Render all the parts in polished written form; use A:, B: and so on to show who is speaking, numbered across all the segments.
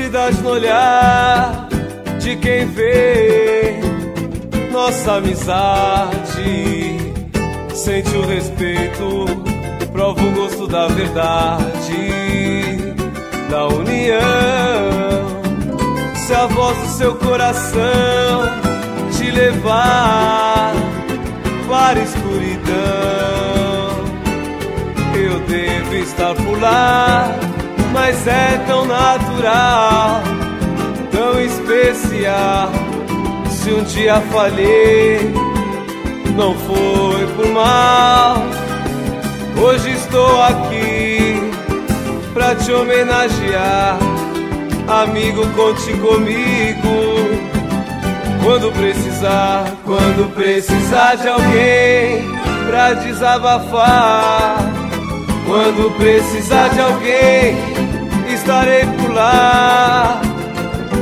A: sinceridade no olhar de quem vê nossa amizade. Sente o respeito, prova o gosto da verdade, da união. Se a voz do seu coração te levar para a escuridão, eu devo estar por lá, mas é tão natural, tão especial. Se um dia falhei, não foi por mal. Hoje estou aqui pra te homenagear. Amigo, conte comigo quando precisar de alguém pra desabafar. Quando precisar de alguém, estarei por lá.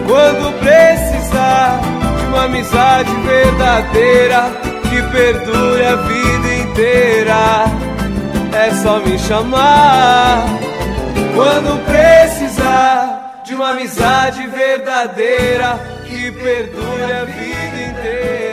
A: Quando precisar de uma amizade verdadeira que perdure a vida inteira, é só me chamar. Quando precisar de uma amizade verdadeira que perdure a vida inteira.